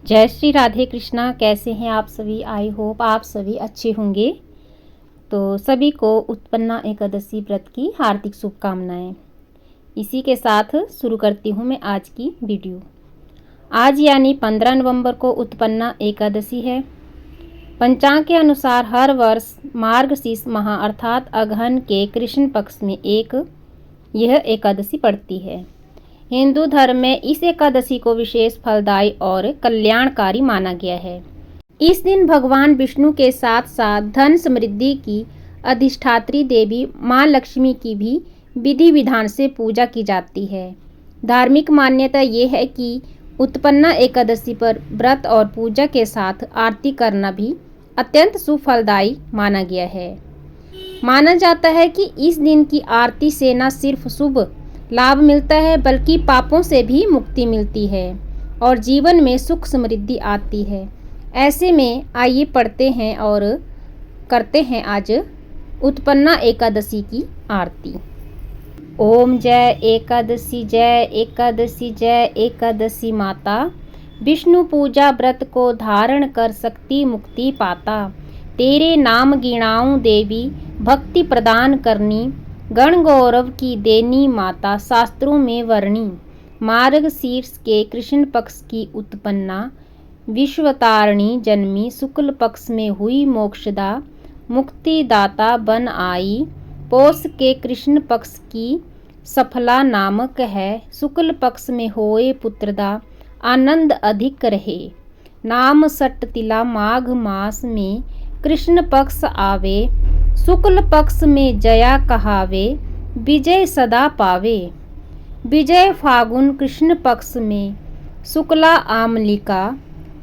जय श्री राधे कृष्णा। कैसे हैं आप सभी? आई होप आप सभी अच्छे होंगे। तो सभी को उत्पन्ना एकादशी व्रत की हार्दिक शुभकामनाएं। इसी के साथ शुरू करती हूं मैं आज की वीडियो। आज यानी 15 नवंबर को उत्पन्ना एकादशी है। पंचांग के अनुसार हर वर्ष मार्गशीर्ष माह अर्थात अगहन के कृष्ण पक्ष में यह एकादशी पड़ती है। हिंदू धर्म में इस एकादशी को विशेष फलदायी और कल्याणकारी माना गया है। इस दिन भगवान विष्णु के साथ साथ धन समृद्धि की अधिष्ठात्री देवी मां लक्ष्मी की भी विधि विधान से पूजा की जाती है। धार्मिक मान्यता ये है कि उत्पन्ना एकादशी पर व्रत और पूजा के साथ आरती करना भी अत्यंत शुभ फलदायी माना गया है। माना जाता है कि इस दिन की आरती से न सिर्फ शुभ लाभ मिलता है बल्कि पापों से भी मुक्ति मिलती है और जीवन में सुख समृद्धि आती है। ऐसे में आइए पढ़ते हैं और करते हैं आज उत्पन्ना एकादशी की आरती। ओम जय एकादशी जय एकादशी जय एकादशी माता। विष्णु पूजा व्रत को धारण कर सकती मुक्ति पाता। तेरे नाम गिनाऊं देवी भक्ति प्रदान करनी। गण गौरव की देनी माता शास्त्रों में वर्णी। मार्गशीर्ष के कृष्ण पक्ष की उत्पन्ना विश्वतारिणी जन्मी। शुक्ल पक्ष में हुई मोक्षदा मुक्तिदाता बन आई। पौष के कृष्ण पक्ष की सफला नामक है। शुक्ल पक्ष में होए पुत्रदा आनंद अधिक रहे। नाम सट तिला माघ मास में कृष्ण पक्ष आवे। शुक्ल पक्ष में जया कहावे विजय सदा पावे। विजय फागुन कृष्ण पक्ष में शुक्ला आमलिका।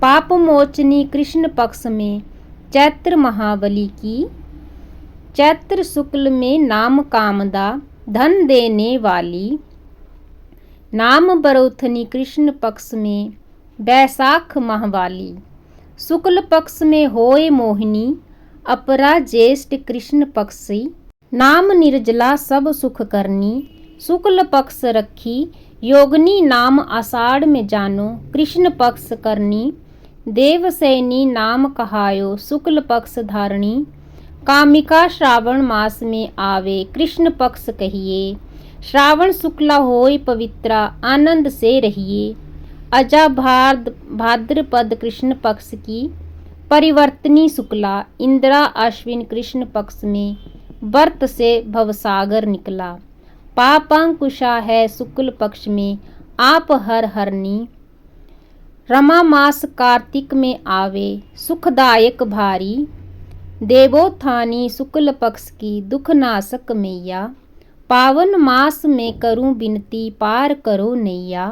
पाप मोचनी कृष्ण पक्ष में चैत्र महाबली की। चैत्र शुक्ल में नाम कामदा धन देने वाली। नाम बरौथनी कृष्ण पक्ष में बैसाख माहवाली। शुक्ल पक्ष में होए मोहिनी अपरा ज्येष्ठ कृष्ण पक्षी। नाम निर्जला सब सुख करनी। शुक्ल पक्ष रखी योगनी नाम आषाढ़ में जानो। कृष्ण पक्ष करनी देवसैनी नाम कहायो। शुक्ल पक्ष धारणी कामिका श्रावण मास में आवे। कृष्ण पक्ष कहिए श्रावण शुक्ला होय पवित्रा आनंद से रहिए। अजा भाद्रपद कृष्ण पक्ष की परिवर्तनी शुक्ला। इंदिरा अश्विन कृष्ण पक्ष में व्रत से भवसागर निकला। पापांकुशा है शुक्ल पक्ष में आप हर हरनी। रमा मास कार्तिक में आवे सुखदायक भारी। देवोत्थानी शुक्ल पक्ष की दुखनाशक मैया। पावन मास में करूं विनती पार करो नैया।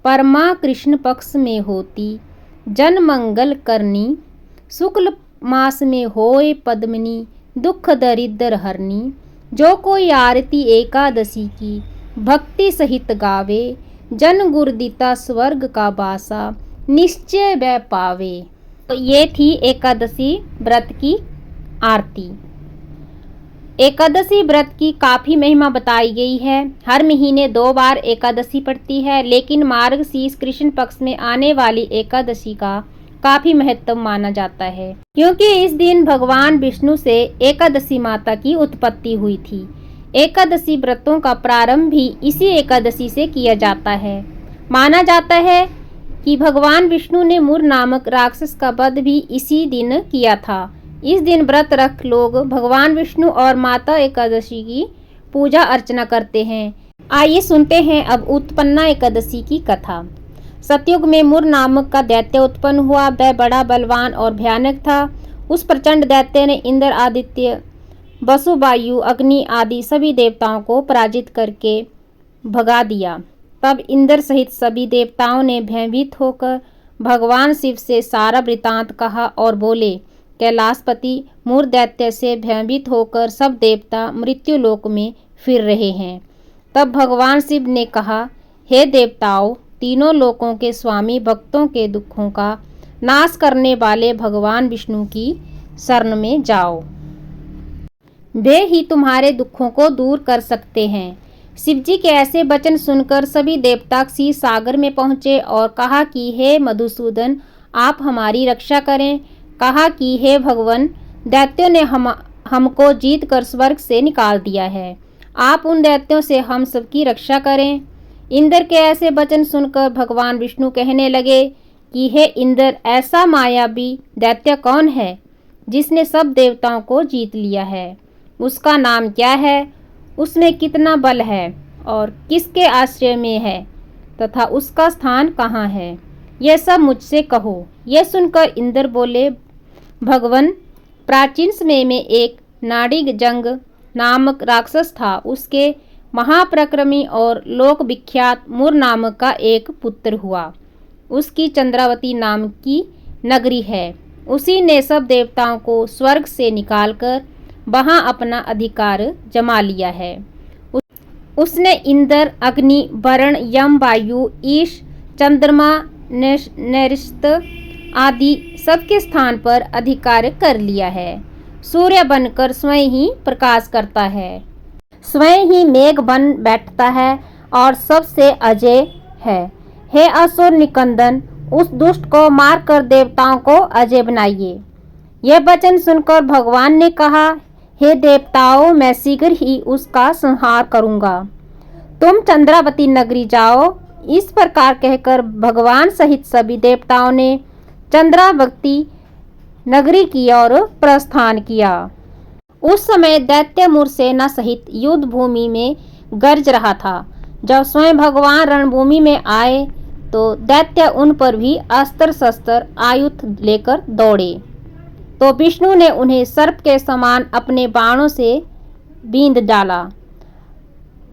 परमा कृष्ण पक्ष में होती जन मंगल करनी। शुक्ल मास में होए पद्मिनी दुख दरिद्र हरनी। जो कोई आरती एकादशी की भक्ति सहित गावे। जन गुरुदिता स्वर्ग का बासा निश्चय वह पावे। तो ये थी एकादशी व्रत की आरती। एकादशी व्रत की काफ़ी महिमा बताई गई है। हर महीने 2 बार एकादशी पड़ती है, लेकिन मार्गशीर्ष कृष्ण पक्ष में आने वाली एकादशी का काफ़ी महत्व माना जाता है, क्योंकि इस दिन भगवान विष्णु से एकादशी माता की उत्पत्ति हुई थी। एकादशी व्रतों का प्रारंभ भी इसी एकादशी से किया जाता है। माना जाता है कि भगवान विष्णु ने मुर नामक राक्षस का वध भी इसी दिन किया था। इस दिन व्रत रख लोग भगवान विष्णु और माता एकादशी की पूजा अर्चना करते हैं। आइए सुनते हैं अब उत्पन्ना एकादशी की कथा। सतयुग में मुर नामक का दैत्य उत्पन्न हुआ। वह बड़ा बलवान और भयानक था। उस प्रचंड दैत्य ने इंद्र आदित्य वसु वायु अग्नि आदि सभी देवताओं को पराजित करके भगा दिया। तब इंद्र सहित सभी देवताओं ने भयभीत होकर भगवान शिव से सारा वृतांत कहा और बोले, कैलाशपति मुर दैत्य से भयभीत होकर सब देवता मृत्युलोक में फिर रहे हैं। तब भगवान शिव ने कहा, हे देवताओं, तीनों लोकों के स्वामी भक्तों के दुखों का नाश करने वाले भगवान विष्णु की शरण में जाओ। वे ही तुम्हारे दुखों को दूर कर सकते हैं। शिवजी के ऐसे वचन सुनकर सभी देवता क्षीर सागर में पहुंचे और कहा कि हे मधुसूदन, आप हमारी रक्षा करें। कहा कि हे भगवान, दैत्यों ने हमको जीत कर स्वर्ग से निकाल दिया है। आप उन दैत्यों से हम सबकी रक्षा करें। इंद्र के ऐसे वचन सुनकर भगवान विष्णु कहने लगे कि हे इंद्र, ऐसा मायावी दैत्य कौन है जिसने सब देवताओं को जीत लिया है? उसका नाम क्या है? उसमें कितना बल है और किसके आश्रय में है तथा उसका स्थान कहाँ है? यह सब मुझसे कहो। यह सुनकर इंद्र बोले, भगवान, प्राचीन समय में एक नाड़ी जंग नामक राक्षस था। उसके महाप्रक्रमी और लोक विख्यात मुर नामक का एक पुत्र हुआ। उसकी चंद्रावती नाम की नगरी है। उसी ने सब देवताओं को स्वर्ग से निकालकर वहां अपना अधिकार जमा लिया है। उसने इंद्र, अग्नि, वरुण, यम, वायु, ईश, चंद्रमा, नैऋत्य आदि सबके स्थान पर अधिकार कर लिया है। सूर्य बनकर स्वयं ही प्रकाश करता है, स्वयं ही मेघ बन बैठता है और सबसे अजय है। हे असुर निकंदन, उस दुष्ट को मारकर देवताओं को अजय बनाइए। यह वचन सुनकर भगवान ने कहा, हे देवताओं, मैं शीघ्र ही उसका संहार करूंगा। तुम चंद्रावती नगरी जाओ। इस प्रकार कहकर भगवान सहित सभी देवताओं ने चंद्रावती नगरी की ओर प्रस्थान किया। उस समय दैत्य मुर सेना सहित युद्ध भूमि में गरज रहा था। जब स्वयं भगवान रणभूमि में आए तो दैत्य उन पर भी अस्त्र शस्त्र आयुध लेकर दौड़े। तो विष्णु ने उन्हें सर्प के समान अपने बाणों से बींध डाला।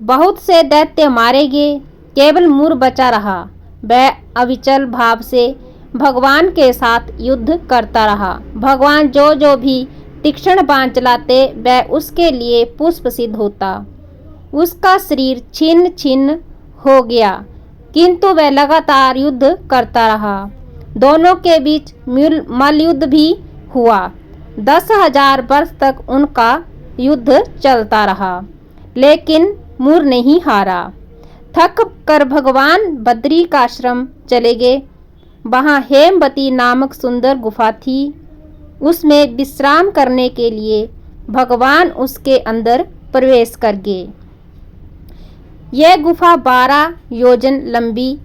बहुत से दैत्य मारे गए, केवल मुर बचा रहा। वह अविचल भाव से भगवान के साथ युद्ध करता रहा। भगवान जो जो भी तीक्ष्ण बाण चलाते वह उसके लिए पुष्प सिद्ध होता। उसका शरीर छिन्न छिन्न हो गया, किंतु वह लगातार युद्ध करता रहा। दोनों के बीच मल्लयुद्ध भी हुआ। 10,000 वर्ष तक उनका युद्ध चलता रहा, लेकिन मुर नहीं हारा। थक कर भगवान बद्री का आश्रम चले गए। वहाँ हेमवती नामक सुंदर गुफा थी। उसमें विश्राम करने के लिए भगवान उसके अंदर प्रवेश कर गए। यह गुफा 12 योजन लंबी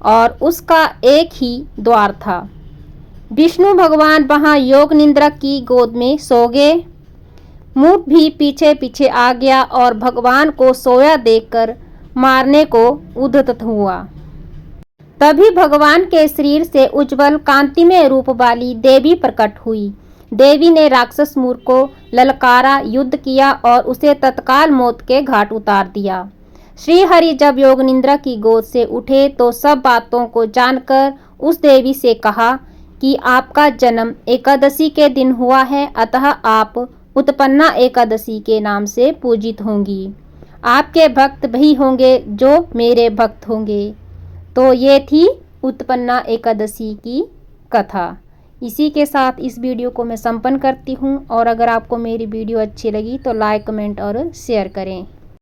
और उसका एक ही द्वार था। विष्णु भगवान वहाँ योग निद्रा की गोद में सो गए। मुर भी पीछे पीछे आ गया और भगवान को सोया देखकर मारने को उद्यत हुआ। तभी भगवान के शरीर से उज्जवल कांतिमय रूप वाली देवी प्रकट हुई। देवी ने राक्षस मुर को ललकारा, युद्ध किया और उसे तत्काल मौत के घाट उतार दिया। श्री हरि जब योग निद्रा की गोद से उठे तो सब बातों को जानकर उस देवी से कहा कि आपका जन्म एकादशी के दिन हुआ है, अतः आप उत्पन्ना एकादशी के नाम से पूजित होंगी। आपके भक्त वही होंगे जो मेरे भक्त होंगे। तो ये थी उत्पन्ना एकादशी की कथा। इसी के साथ इस वीडियो को मैं संपन्न करती हूँ और अगर आपको मेरी वीडियो अच्छी लगी तो लाइक, कमेंट और शेयर करें।